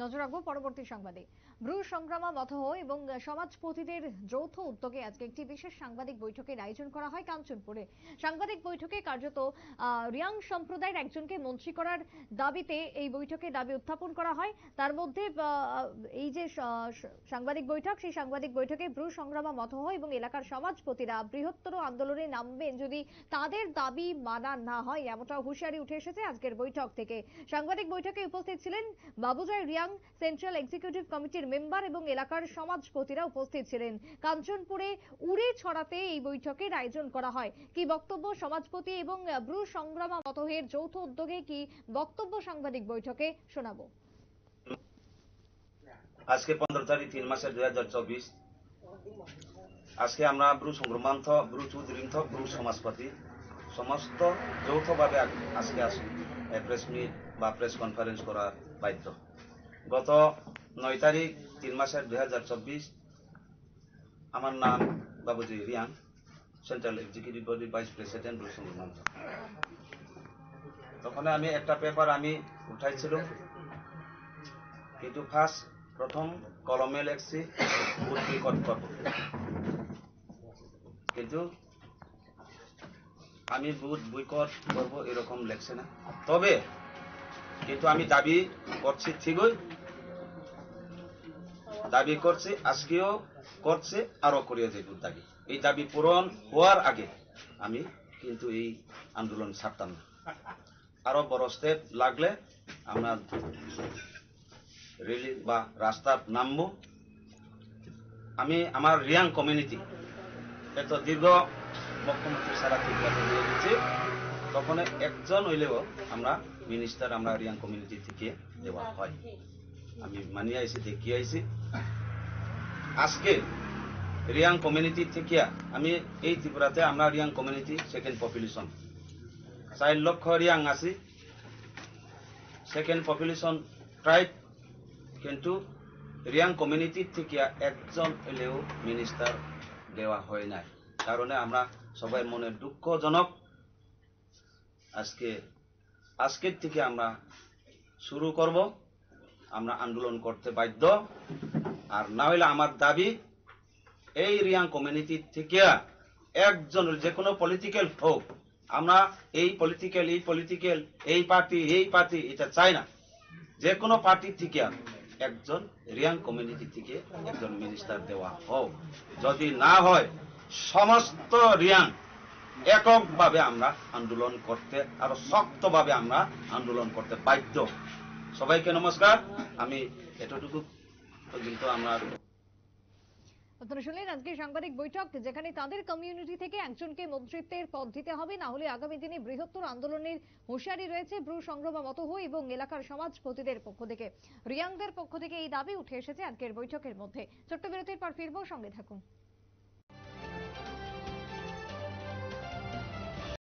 নজর রাখবো পরবর্তী সংবাদে। ব্রু সংগ্রামা মতহ এবং সমাজপতিদের যৌথ উদ্যোগে আজকে একটি বিশেষ সাংবাদিক বৈঠকের আয়োজন করা হয় কাঞ্চনপুরে। সাংবাদিক বৈঠকে কার্যত রিয়াং সম্প্রদায়ের একজনকে মন্ত্রী করার দাবিতে এই বৈঠকে দাবি উত্থাপন করা হয়। তার মধ্যে এই যে সাংবাদিক বৈঠক, সেই সাংবাদিক বৈঠকে ব্রু সংগ্রামা মতহ এবং এলাকার সমাজপতিরা বৃহত্তর আন্দোলনে নামবেন যদি তাদের দাবি মানা না হয়, এমনটাও হুঁশিয়ারি উঠে এসেছে আজকের বৈঠক থেকে। সাংবাদিক বৈঠকে উপস্থিত ছিলেন বাবুজাই রিয়াং সেন্ট্রাল এক্সিকিউটিভ কমিটির মেম্বার এবং এলাকার সমাজপতিরা উপস্থিত ছিলেন। কাঞ্চনপুরে উড়ে ছড়াতে এই বৈঠকের আয়োজন করা হয়। কি বক্তব্য সমাজপতি এবং ব্রু সংগ্রামা মতহের যৌথ উদ্যোগে, কি বক্তব্য সাংবাদিক বৈঠকে শোনাবো। আজকে 15 তারিখ 3 মাসের 2024 আজকে আমরা ব্রু সংগ্রামান্থ ব্রু চৌধুরীন্থ ব্রু সমাজপতি সমস্ত যৌথভাবে আজকে প্রেস মিট বা প্রেস কনফারেন্স করার বাধ্য। গত 9 তারিখ 3 মাসের 2024 আমার নাম বাবুজি রিয়াং, সেন্ট্রাল এক্সিকিউটিভ বডির ভাইস প্রেসিডেন্ট ব্রু সংগ্রামান্থ। তখন আমি একটা পেপার আমি উঠাইছিলাম, কিন্তু প্রথম কলমে লেখছি ভোট বয়কট করব, কিন্তু আমি ভোট বয়কট করব এরকম লেখছে না। তবে কিন্তু আমি দাবি করছি, ঠিকই দাবি করছি, আজকেও করছে, আরো করিয়ে যাইব দাবি। এই দাবি পূরণ হওয়ার আগে আমি কিন্তু এই আন্দোলন ছাড়তাম না। আরো বড় স্টেপ লাগলে আমরা রেলি বা রাস্তার নামবো। আমি আমার রিয়াং কমিউনিটি এত দীর্ঘ মুখ্যমন্ত্রী সারা ত্রিপুরাতে নিয়ে দিচ্ছি, তখন একজন হইলেও আমরা মিনিস্টার আমরা রিয়াং কমিউনিটি থেকে দেওয়া হয়। আমি মানিয়ে আইছি, দেখিয়ে আইছি। আজকে রিয়াং কমিউনিটি থেকে আমি এই ত্রিপুরাতে আমরা রিয়াং কমিউনিটি সেকেন্ড পপুলেশন, 4 লক্ষ রিয়াং আছি, সেকেন্ড পপুলেশন ট্রাইব, কিন্তু রিয়াং কমিউনিটি থেকে একজন হলেও মিনিস্টার দেওয়া হয় নাই। কারণে আমরা সবাই মনে দুঃখজনক। আজকের থেকে আমরা শুরু করব, আমরা আন্দোলন করতে বাধ্য। আর না হইলে আমার দাবি এই রিয়াং কমিউনিটি থেকে একজন, যে কোনো পলিটিক্যাল হোক, আমরা এই পলিটিক্যাল এই পার্টি এটা চাই না। যে কোনো পার্টি থেকে একজন রিয়াং কমিউনিটি থেকে একজন মিনিস্টার দেওয়া হোক। যদি না হয় সমস্ত রিয়াং এককভাবে আমরা আন্দোলন করতে, আরো শক্তভাবে আমরা আন্দোলন করতে বাধ্য। সবাইকে নমস্কার। আমি এতটুকু পর্যন্ত আমরা আপনারা শুনলেন আজকে সাংবাদিক বৈঠক, যেখানে তাদের কমিউনিটি থেকে একজনকে মন্ত্রিত্বের পদ দিতে হবে, না হলে আগামী দিনে বৃহত্তর আন্দোলনের হুঁশিয়ারি রয়েছে ব্রু সংগ্রামা মতহ এবং এলাকার সমাজপতিদের পক্ষ থেকে। রিয়াংদের পক্ষ থেকে এই দাবি উঠে এসেছে আজকের বৈঠকের মধ্যে। ছোট্ট বিরতির পর ফিরবো, সঙ্গে থাকুন।